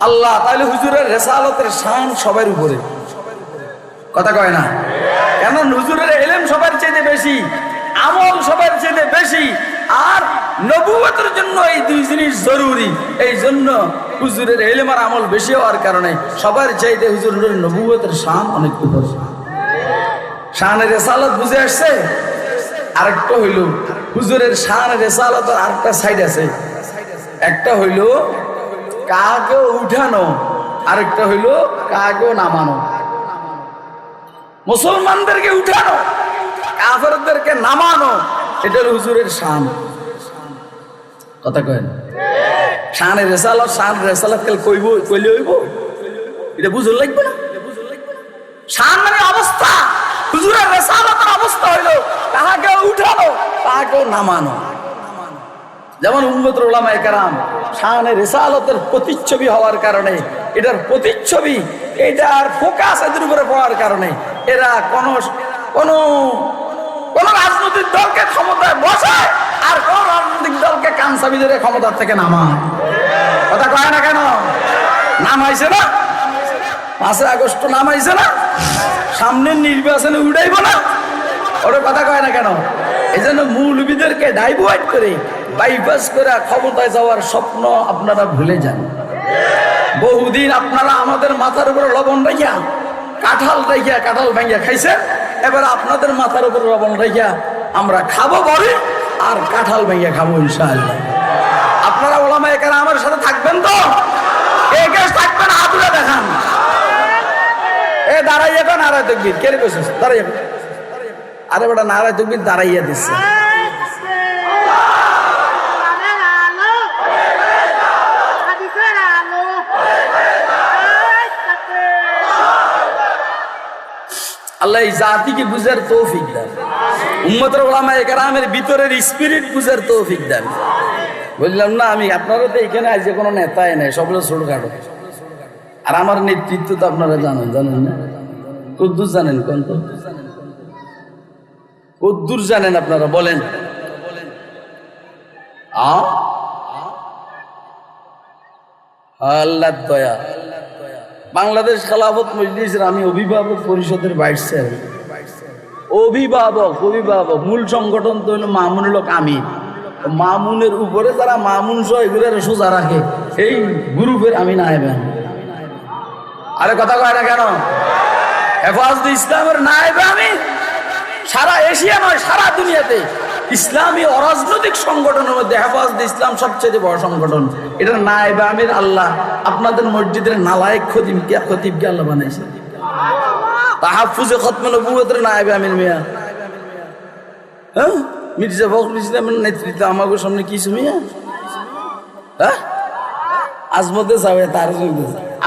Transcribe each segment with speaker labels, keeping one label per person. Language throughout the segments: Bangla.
Speaker 1: আল্লাহ তাহলে হুজুরের রেসালতের শান সবার উপরে, কথা কয় না কেন? হুজুরের ইলম সবার চেয়ে বেশি, আমল সবার চেয়ে বেশি, আর নবুয়তের জন্য এই দুই জিনিস জরুরি। এই জন্য হুজুরের ইলম আর আমল বেশি হওয়ার কারণে সবার চাইতে হুজুরের নবুয়তের শান অনেক উপরে। শানের রেসালত বুঝে আসছে? আরেকটা হইল হুজুরের শানের রেসালতের আরেকটা সাইড আছে। একটা হইল কাকেও উঠানো, আরেকটা হইল কাকেও নামানো। মুসলমানদেরকে উঠানো, কাফেরদেরকে নামানো, এটা হলো হুজুরের শান। কথা কয়েন শানের রেসালত, শান রেসালত কইব কইলে হইব, এটা বুঝল লাগবে না? শান মানে অবস্থা। হুজুরের রেসালতের অবস্থা হইল কাহাকে উঠানো, কাহাকে নামানো। যেমন উম্মতের উলামায়ে কেরাম শানে রেসালতের প্রতিচ্ছবি হওয়ার কারণে, এটার প্রতিচ্ছবি, এটার ফোকাস এদের উপরে পড়ার কারণে এরা কোন রাজনৈতিক দলকে ক্ষমতায় বসায় আর কোন রাজনৈতিক দলকে কানসাবি ধরে ক্ষমতার থেকে নামায়। কথা কয় না কেন? নামাইছে না? 5 আগস্ট নামাইছে না? সামনের নির্বাচনে উঠাইব না? ওরা কথা কয় না কেন? এই জন্য মৌলবীদেরকে ডাইভার্ট করে, বাইপাস করে ক্ষমতায় যাওয়ার স্বপ্ন আপনারা ভুলে যান। বহুদিন আপনারা আমাদের মাথার উপরে লবণ রাখিয়া, কাঁঠাল রাখিয়া, কাঁঠাল ভাঙ্গিয়া খাইছেন। এবার আপনাদের মাথার উপরে লবণ রাখিয়া আমরা খাবো বড়ি আর কাঁঠাল ভাঙ্গিয়া খাবো ইনশাআল্লাহ। আপনারা ওলামায়ে কেরামের সাথে থাকবেন তো? কে থাকবেন? হাতুড়ে দেখান। দাঁড়াইয়া কেন? নারায় তকবীর। কে কইছিস দাঁড়াইয়া? আরে বেটা নারায় তকবীর দাঁড়াইয়া দিচ্ছে। আল্লাহ এই জাতিকে বুঝার তৌফিক দেন, উম্মতের উলামায়ে কেরামের ভিতরের স্পিরিট বুঝার তৌফিক দেন। বললাম না আমি, আপনারা তো এখানে আজ কোনো নেতাই নাই, সবগুলো ছোটখাটো। আর আমার নেতৃত্ব তো আপনারা জানেন না? কদ্দুর জানেন? কোন কদ্দুর জানেন আপনারা? বলেন। আল্লাহর দয়া। বাংলাদেশ খেলাফত মজলিসের আমি অভিভাবক পরিষদের ভাইস চেয়ারম্যান। অভিভাবক মূল সংগঠন তো হলো মামুনুল হক আমিন। মামুনের উপরে যারা মামুন সহ এগুলো সোজা রাখে, এই গ্রুপের আমি নায়েবেন। আরে কথা কয় না কেন? হেফাজতে ইসলামের নায়েবে আমি। সারা এশিয়া নয়, সারা দুনিয়াতে ইসলামী অরাজনৈতিক সংগঠনের মধ্যে হেফাজতে ইসলাম সবচেয়ে বড় সংগঠন। এটার নায়েবে আমির আল্লাহ আপনাদের মসজিদের নালায়েক খতিবকে আল্লাহ বানাইছে। তাহাফুজে খতমে নবুয়তের নায়েবে আমির মিয়া, হ্যাঁ, মির্জা ফখরুল ইসলামের নেতৃত্বে আমাকে সামনে কিছু মিয়া, হ্যাঁ, আজমতে সাহেব তার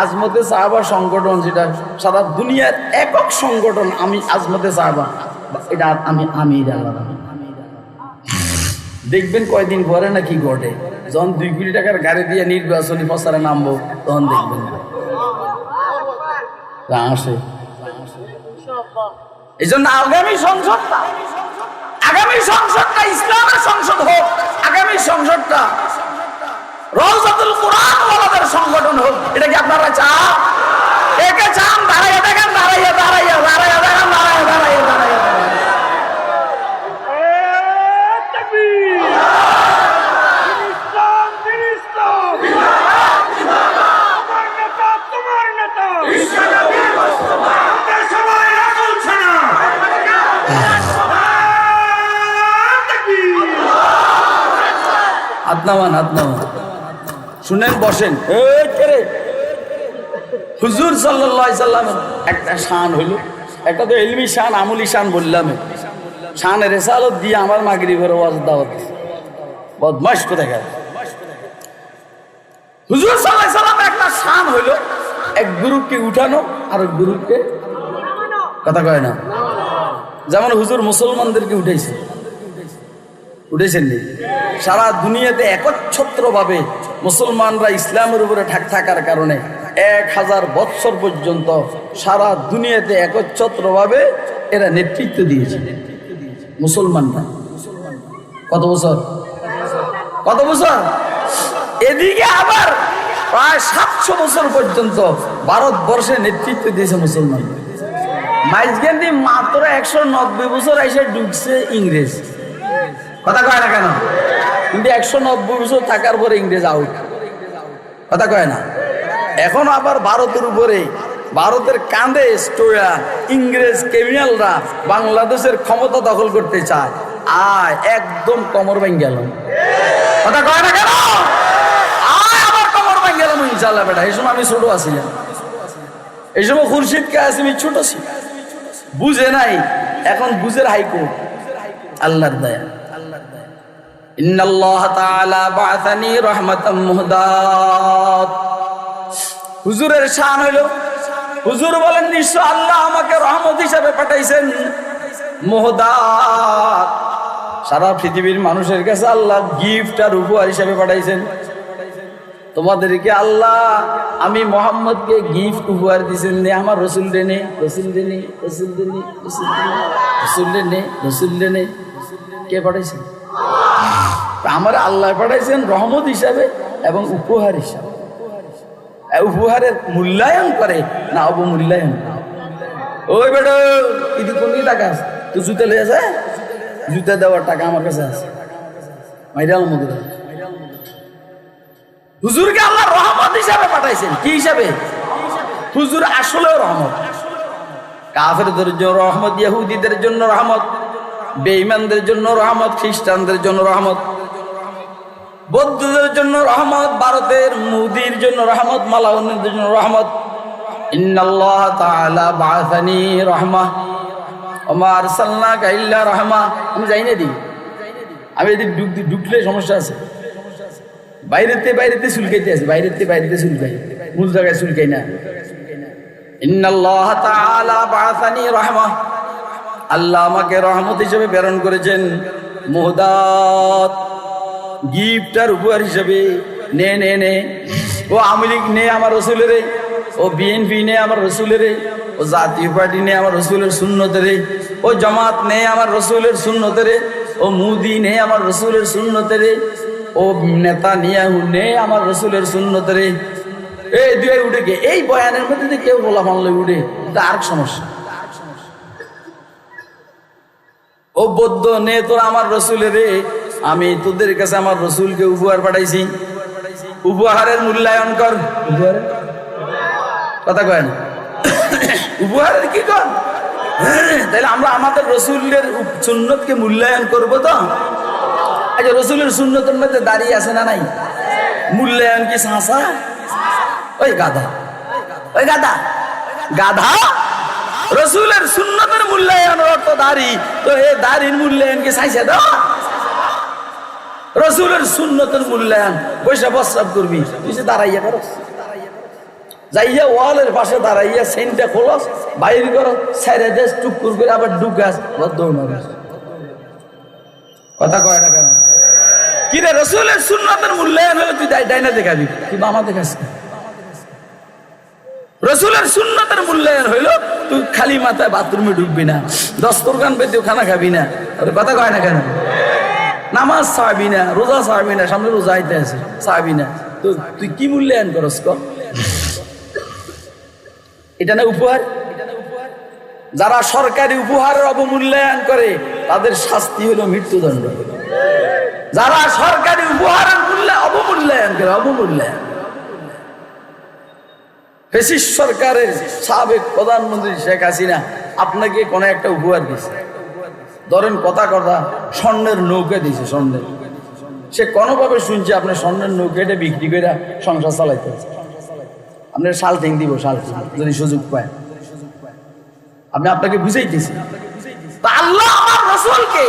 Speaker 1: আজমতে সাহাবা সংগঠন, যেটা সারা দুনিয়ার একক সংগঠন। আমি আজমতে সাহাবা, এটা আমি দেখবেন কয়দিন পরে না কি ঘটে। যখন 2 কোটি টাকার গাড়ি দিয়ে নির্বাচনী প্রচারে নামবো, তখন দেখবেন আসে। এই জন্য আগামী সংসদটা ইসলামের সংসদ হোক। আগামী সংসদটা রওজাতুল কুরআন ওয়ালাদের সংগঠন হোক। এটা কি আপনারা চান? একে চান? দাঁড়াইয়া দেখেন, দাঁড়াইয়া দেখেন, দাঁড়াইয়া। হাত নামান শুনেন, বসেন। হুজুর সাল্লাল্লাহু আলাইহি সাল্লামের একটা শান হইল, একটা তো ইলমি শান, আমলি শান বললাম। শানে রেসালত দিয়ে আমার মাগরিবের ওয়াজ দাওয়াত বদমাশ কোথায় গেল। হুজুর সাল্লাল্লাহু আলাইহি সাল্লামের একটা শান হইল এক গ্রুপকে উঠানো আর এক গ্রুপকে, কথা কয় না? যেমন হুজুর মুসলমানদেরকে উঠেছেন নি? সারা দুনিয়াতে একচ্ছত্রভাবে মুসলমানরা ইসলামের উপরে থাকার কারণে 1000 বৎসর পর্যন্ত সারা দুনিয়াতে একচ্ছত্রভাবে এরা নেতৃত্ব দিয়েছে। মুসলমানরা কত বছর? এদিকে আবার প্রায় 700 বছর পর্যন্ত ভারতবর্ষে নেতৃত্ব দিয়েছে মুসলমান। মাইজগান্ধী মাত্র 190 বছর এসে ঢুকছে ইংরেজ। কথা কয় না কেন? কিন্তু 190 বছর থাকার পরে ইংরেজ আউট। কথা কয় না? এখন আবার ভারতের উপরে, ভারতের কাঁধে স্টোয়া ইংরেজ ক্রিমিনালরা বাংলাদেশের ক্ষমতা দখল করতে চায়। আয় একদম কমর ভেঙে গেল। কথা কয় না কেন? আয় আবার কমর ভেঙে গেলাম ইনশাল্লাহ বেটা। এই সময় আমি ছোট আছিলাম, এই সময় খুরশিদ কাসেমি ছোট ছিল, বুঝে নাই। এখন বুঝের হাইকোর্ট। আল্লাহর দয়া। ইন্নাল্লাহ তাআলা বাআসানি রাহমাতাম মুহদাত। হুজুরের শান হইল, হুজুর বলেন নিশ্চয় আল্লাহ আমাকে রহমত হিসাবে পাঠাইছেন, মুহদাত। সারা পৃথিবীর মানুষের কাছে আল্লাহ গিফট আর উপহার হিসাবে পাঠাইছেন। তোমাদেরকে আল্লাহ আমি মোহাম্মদকে গিফট উপহার দিয়েছেন, নে আমার রসুল নে, রসুল নে, রসুল নে, রসুল নে, রসুল নে। কে পাঠাইছেন? আমার আল্লাহ পাঠাইছেন রহমত হিসাবে এবং উপহার হিসাবে। উপহারের মূল্যায়ন করে না অবমূল্যায়ন। ওই বেটা ইদি কোন টাকা আছে? তুই জুতা লেগে আছে, জুতা দেওয়ার টাকা আমার কাছে আছে। মাইরাল মধ্যে হুজুরকে আল্লাহ রহমত হিসাবে পাঠাইছেন। কি হিসাবে? হুজুর আসলেও রহমত। কাফেরদের জন্য রহমত, ইহুদিদের জন্য রহমত, বেঈমানদের জন্য রহমত, খ্রিস্টানদের জন্য রহমত, বৌদ্ধদের জন্য রহমত, ভারতের মোদির জন্য রহমত, মালাউনের জন্য রহমত। ইন্নাল্লাহ তাআলা বাআসানি রাহমাহ ওয়া মা আরসালনাকা ইল্লা রাহমাহ। আমি যাই না দি, আমি এদিক ঢুকলে সমস্যা আছে। বাইরেতে চুলকাইতে আছে, বাইরেতে চুলকাই, মূল জায়গায় চুলকাই না। ইন্নাল্লাহ তাআলা বাআসানি রাহমাহ, আল্লাহ আমাকে রহমত হিসেবে প্রেরণ করেছেন, মুহদাত গিফট আর উপহার হিসেবে। নে নে নে, ও আওয়ামী লীগ নে আমার রসুলের, ও বিএনপি নে আমার রসুলের, ও জাতীয় পার্টি নে আমার রসুলের সুন্নতের, ও জামাত নে আমার রসুলের সুন্নতের, ও মোদি নে আমার রসুলের সুন্নতের, ও নেতানিয়াহু নে আমার রসুলের সুন্নতের। এই দুই উঠে গে, এই বয়ানের মধ্যে কেউ বলা মানলে উঠে, এটা আর সমস্যা। ও বৌদ্ধ নে তোরা আমার রসুলের, আমি তোদের কাছে আমার রসুলকে উপহার পাঠাইছি, উপহারের মূল্যায়ন কর। কথা কয় না? উপহারের কি কর? তাহলে আমরা আমাদের রসুলের সুন্নতকে মূল্যায়ন করবো তো। আচ্ছা, রসুলের সুন্নতের মধ্যে দাঁড়িয়ে আছে না নাই? মূল্যায়ন কি সাঁসা? ওই গাধা, ওই গাধা, গাধা। রসুলের সুন্নতের মূল্যায়ন অর্থ দাড়ি, তো এই দাড়ির মূল্যায়ন কি চাইছে তো? রসুলের সুন্নতের মূল্যায়ন পয়সা প্রস্রাব করবি, তুই সে দাঁড়াইয়া করো, যাইয়া ওয়ালের পাশে দাঁড়াইয়া সেন্টটা খোলস, বাইর করো, ছেড়ে দেশ টুকুর করে আবার ঢুকাস, কথা কয় না কেন? কি রে, রসুলের সুন্নতের মূল্যায়ন হলে তুই ডাইনা দেখাবি, তুই বামা দেখাস। রসুলের সুন্নতের মূল্যায়ন হইলো তুই খালি মাথায় বাথরুমে ঢুকবি না, দস্তরখান পেতেও খানা খাবি না। কথা কয় না কেন? নামাজ চাবি না, রোজা চাবি না, সামনে রোজা আইতে আছে চাবি না, তো তুই কি মূল্যায়ন করস? এটা না উপহার? যারা সরকারি উপহারের অবমূল্যায়ন করে তাদের শাস্তি হলো মৃত্যুদণ্ড। যারা সরকারি উপহারের অবমূল্যায়ন করে, অবমূল্যায়ন। ফ্যাসিস্ট সরকারের সাবেক প্রধানমন্ত্রী শেখ হাসিনা আপনাকে কোন একটা উপহার দিয়েছে, ধরেন কথা স্বর্ণের নৌকা দিয়েছে, স্বর্ণের। সে কোনোভাবে শুনছে আপনার স্বর্ণের নৌকাটা বিক্রি করে সংসার চালাইতে আছে, আপনার শালটিং দিব, শালটিং যদি সুযোগ পায়। আপনাকে বুঝাইতেছি, আল্লাহ আমার রসুলকে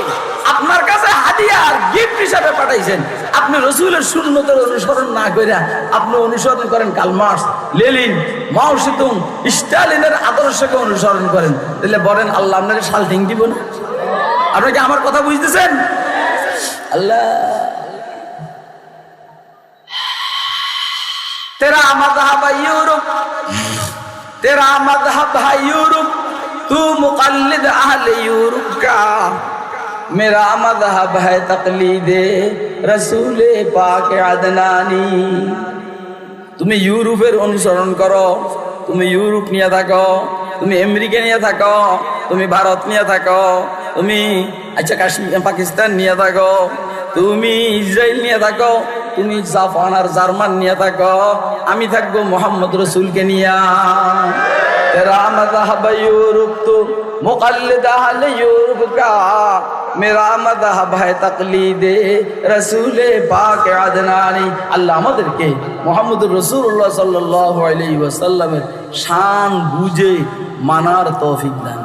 Speaker 1: আপনার কাছে হাদিয়ার গিফট হিসাবে পাঠাইছেন। আপনি রসুলের সুন্নতের অনুসরণ না করে আপনি অনুসরণ করেন কার্ল মার্কস, লেনিন, মাও সেতুং, স্টালিনের আদর্শকে অনুসরণ করেন, তাহলে বলেন আল্লাহ আপনাকে শালটিং দিব না? আপনি কি আমার কথা বুঝতেছেন? আল্লাহ तेरा मज़हब है यूरोप, तेरा मज़हब है यूरोप, तू मुक़ल्लिद अहले यूरोप का, मेरा मज़हब है तक़लीद रसूल पाक अदनानी। তুমি ইউরোপের অনুসরণ করো, তুমি ইউরোপ নিয়ে থাকো, তুমি আমেরিকা নিয়ে থাকো, তুমি ভারত নিয়ে থাকো, তুমি আচ্ছা কাশ্মীর পাকিস্তান নিয়ে থাকো, তুমি ইসরায়েল নিয়ে থাকো, তুমি জাপান আর জার্মান নিয়ে থাকো, আমি থাকবো মোহাম্মদ রসুলকে নিয়ে। तेरा मज़हब यूरोप तो मुक़ल्लिद अहल यूरोप का, मेरा मज़हब है तक़लीदे रसूल पाक अदनानी। আল্লাহ আমাদেরকে মুহাম্মদুর রাসূলুল্লাহ সাল্লাল্লাহু আলাইহি ওয়াসাল্লামের শান বুঝে মানার তৌফিক দান।